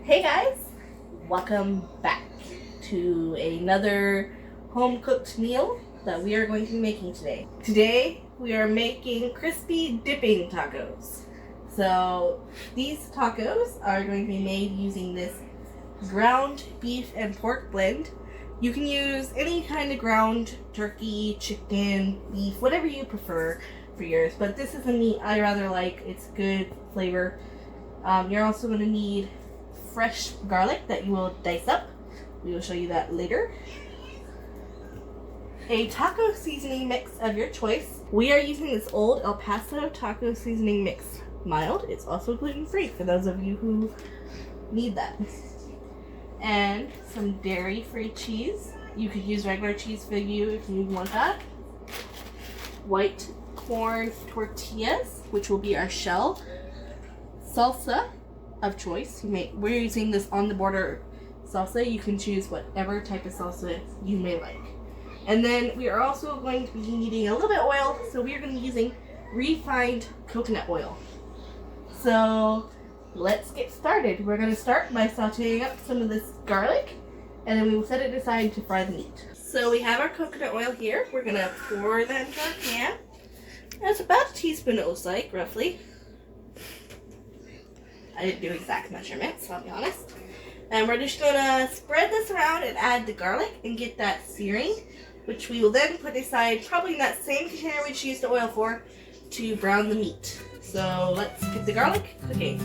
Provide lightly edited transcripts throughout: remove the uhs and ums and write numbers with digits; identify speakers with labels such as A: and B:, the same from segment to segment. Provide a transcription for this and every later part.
A: Hey guys, welcome back to another home-cooked meal that we are going to be making today. Today we are making crispy dipping tacos. So these tacos are going to be made using this ground beef and pork blend. You can use any kind of ground turkey, chicken, beef, whatever you prefer for yours, but this is the meat I rather like. It's good flavor. You're also going to need fresh garlic that you will dice up. We will show you that later. A taco seasoning mix of your choice. We are using this old El Paso taco seasoning mix. Mild. It's also gluten-free for those of you who need that. And some dairy-free cheese. You could use regular cheese for you if you want that. White corn tortillas, which will be our shell. Salsa of choice. We're using this on the border salsa. You can choose whatever type of salsa you may like. And then we are also going to be needing a little bit of oil, so we are going to be using refined coconut oil. So let's get started. We're going to start by sauteing up some of this garlic, and then we will set it aside to fry the meat. So we have our coconut oil here. We're going to pour that into our pan. That's about a teaspoon, it looks like, roughly. I didn't do exact measurements, I'll be honest. And we're just gonna spread this around and add the garlic and get that searing, which we will then put aside, probably in that same container we just used the oil for, to brown the meat. So let's get the garlic cooking.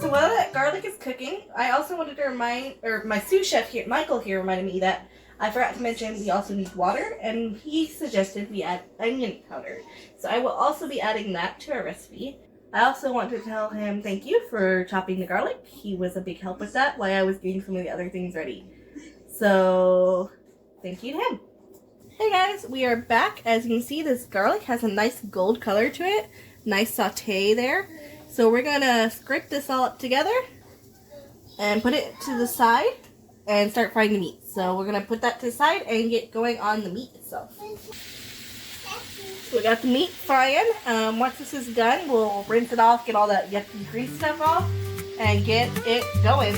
A: While that garlic is cooking, I also wanted to my sous chef here, Michael here, reminded me that I forgot to mention we also need water, and he suggested we add onion powder. So I will also be adding that to our recipe. I also want to tell him thank you for chopping the garlic. He was a big help with that while I was getting some of the other things ready. So thank you to him. Hey guys, we are back. As you can see, this garlic has a nice gold color to it. Nice saute there. So we're going to scrape this all up together and put it to the side and start frying the meat. So we're going to put that to the side and get going on the meat itself. So we got the meat frying. Once this is done, we'll rinse it off, get all that yucky grease stuff off, and get it going.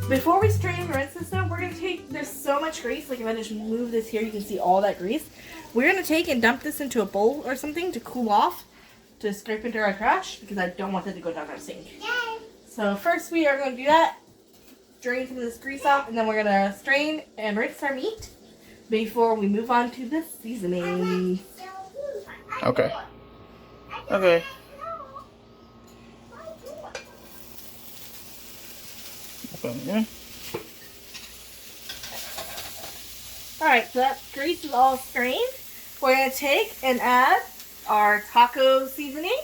A: Before we strain and rinse this stuff, we're going to take, there's so much grease, like if I just move this here, you can see all that grease. We're going to take and dump this into a bowl or something to cool off, to scrape into our trash, because I don't want it to go down our sink. Yay. So first we are going to do that, drain some of this grease off, and then we're going to strain and rinse our meat before we move on to the seasoning.
B: Okay. Okay. Yeah.
A: Alright, so that grease is all strained. We're going to take and add our taco seasoning.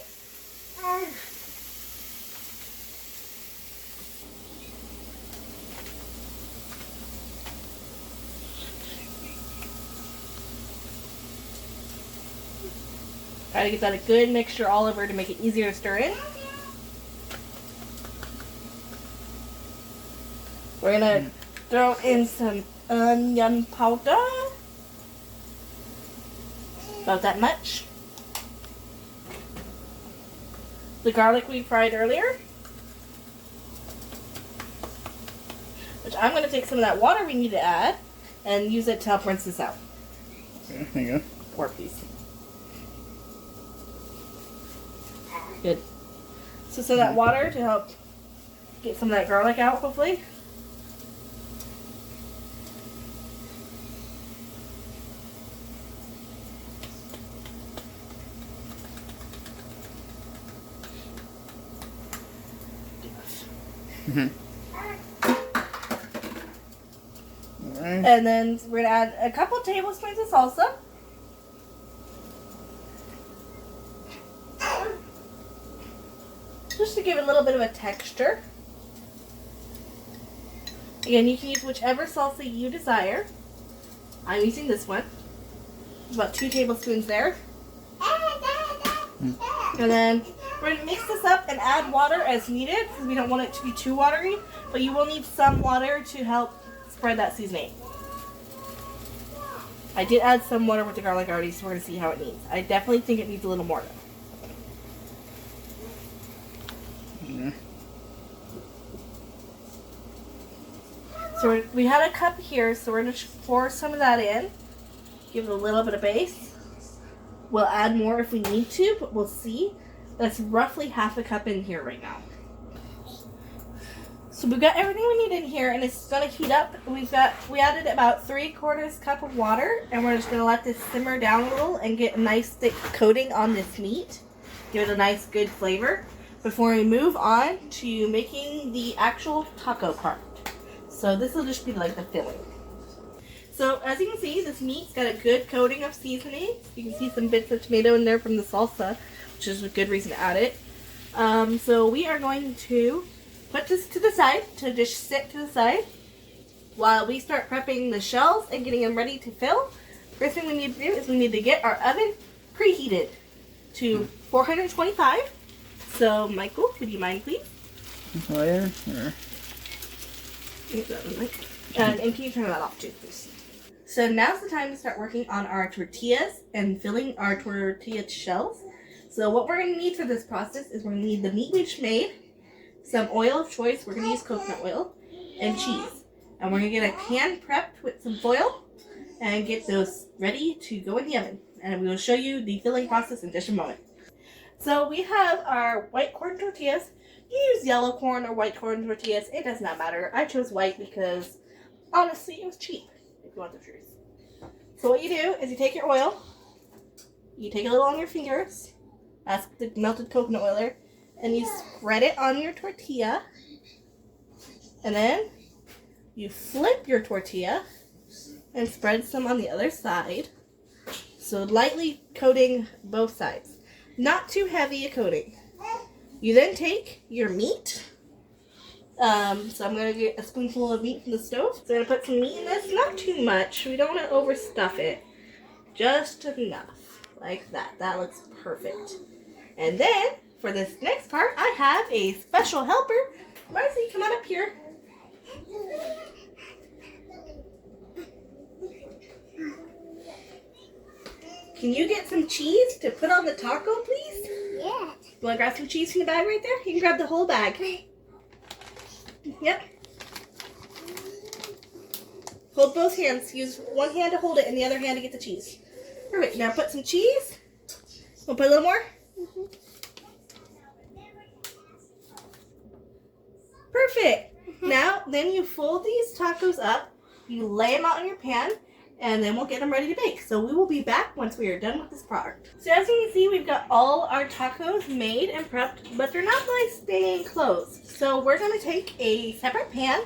A: Try to get that a good mixture all over to make it easier to stir in. We're going to throw in some onion powder. About that much. The garlic we fried earlier. Which I'm going to take some of that water we need to add and use it to help rinse this out.
B: Okay, there you go.
A: Pour, please. Good. So some of that water to help get some of that garlic out, hopefully.
B: Mm-hmm. Alright.
A: And then we're gonna add a couple tablespoons of salsa. Just to give it a little bit of a texture. Again, you can use whichever salsa you desire. I'm using this one. About 2 tablespoons there. And then we're going to mix this up and add water as needed because we don't want it to be too watery. But you will need some water to help spread that seasoning. I did add some water with the garlic already, so we're going to see how it needs. I definitely think it needs a little more.
B: Yeah.
A: So we had a cup here, so we're going to pour some of that in. Give it a little bit of base. We'll add more if we need to, but we'll see. That's roughly half a cup in here right now. So we've got everything we need in here, and it's going to heat up. We added about 3/4 cup of water, and we're just going to let this simmer down a little and get a nice thick coating on this meat. Give it a nice good flavor before we move on to making the actual taco part. So this will just be like the filling. So as you can see, this meat's got a good coating of seasoning. You can see some bits of tomato in there from the salsa, which is a good reason to add it. So we are going to put this to the side, to just sit to the side, while we start prepping the shells and getting them ready to fill. First thing we need to do is we need to get our oven preheated to 425. So Michael, would you mind please?
B: Oh yeah? Sure.
A: And can you turn that off too, please? So now's the time to start working on our tortillas and filling our tortilla shells. So what we're going to need for this process is we're going to need the meat we just made, some oil of choice, we're going to use coconut oil, and cheese. And we're going to get a pan prepped with some foil and get those ready to go in the oven. And we will show you the filling process in just a moment. So we have our white corn tortillas. You use yellow corn or white corn tortillas, it does not matter. I chose white because honestly it was cheap, if you want the truth. So what you do is you take your oil, you take a little on your fingers, that's the melted coconut oil there, and you spread it on your tortilla, and then you flip your tortilla and spread some on the other side. So lightly coating both sides. Not too heavy a coating. You then take your meat. So I'm going to get a spoonful of meat from the stove. So I'm going to put some meat in this. Not too much. We don't want to overstuff it. Just enough. Like that. That looks perfect. And then, for this next part, I have a special helper. Marcy, come on up here. Can you get some cheese to put on the taco, please?
C: Yeah.
A: You want to grab some cheese from the bag right there? You can grab the whole bag. Yep. Hold both hands. Use one hand to hold it and the other hand to get the cheese. Perfect. Now put some cheese. We'll put a little more.
C: Mm-hmm.
A: Perfect. Mm-hmm. Now, then you fold these tacos up. You lay them out in your pan. And then we'll get them ready to bake. So we will be back once we are done with this product. So as you can see, we've got all our tacos made and prepped, but they're not really staying closed. So we're going to take a separate pan.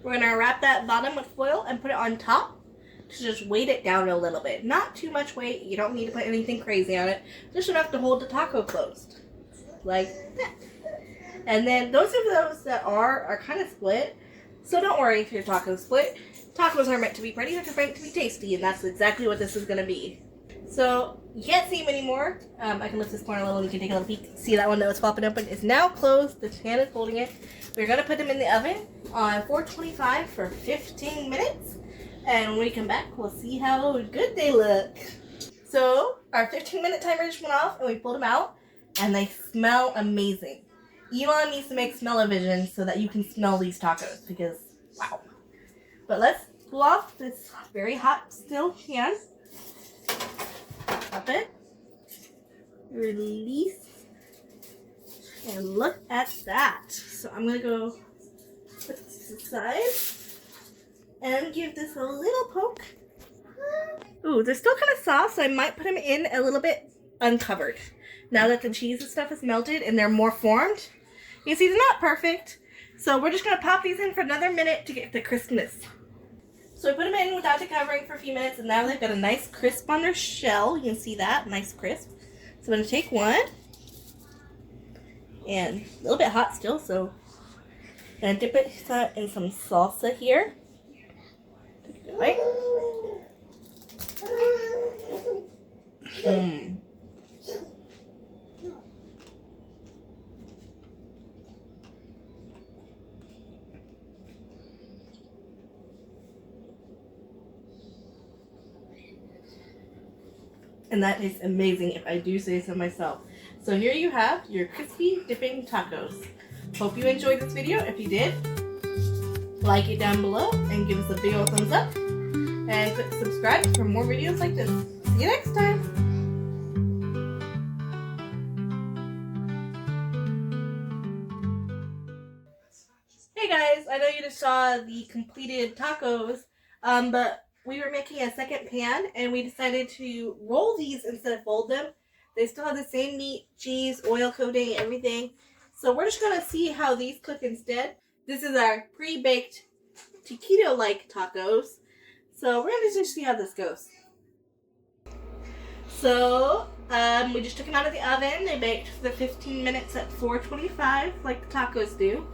A: We're going to wrap that bottom with foil and put it on top to just weight it down a little bit. Not too much weight. You don't need to put anything crazy on it. Just enough to hold the taco closed. Like that. And then those that are kind of split. So don't worry if your taco's split. Tacos are meant to be pretty, they're meant to be tasty, and that's exactly what this is going to be. So, you can't see them anymore. I can lift this corner a little and you can take a little peek. See that one that was popping open? It's now closed. The pan is holding it. We're going to put them in the oven on 425 for 15 minutes. And when we come back, we'll see how good they look. So, our 15-minute timer just went off and we pulled them out. And they smell amazing. Elon needs to make smell-o-vision so that you can smell these tacos because, wow. But let's cool off this very hot still pan. Pop it. Release. And look at that. So I'm going to go put this aside and give this a little poke. Ooh, they're still kind of soft, so I might put them in a little bit uncovered. Now that the cheese and stuff is melted and they're more formed. You see, they're not perfect. So we're just going to pop these in for another minute to get the crispness. So I put them in without the covering for a few minutes, and now they've got a nice crisp on their shell. You can see that, nice crisp. So I'm going to take one, and a little bit hot still, so I'm going to dip it in some salsa here. Right? And that is amazing, if I do say so myself. So here you have your crispy dipping tacos. Hope you enjoyed this video. If you did, like it down below and give us a big old thumbs up. And click subscribe for more videos like this. See you next time. Hey guys, I know you just saw the completed tacos, but we were making a second pan, and we decided to roll these instead of fold them. They still have the same meat, cheese, oil coating, everything. So we're just going to see how these cook instead. This is our pre-baked taquito-like tacos. So we're going to just see how this goes. So we just took them out of the oven. They baked for 15 minutes at 425 like the tacos do.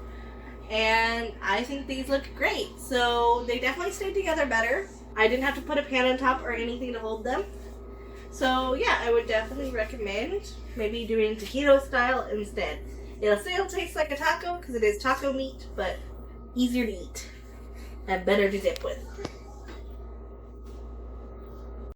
A: And I think these look great. So they definitely stayed together better. I didn't have to put a pan on top or anything to hold them. So yeah, I would definitely recommend maybe doing taquito style instead. It'll still taste like a taco because it is taco meat, but easier to eat and better to dip with.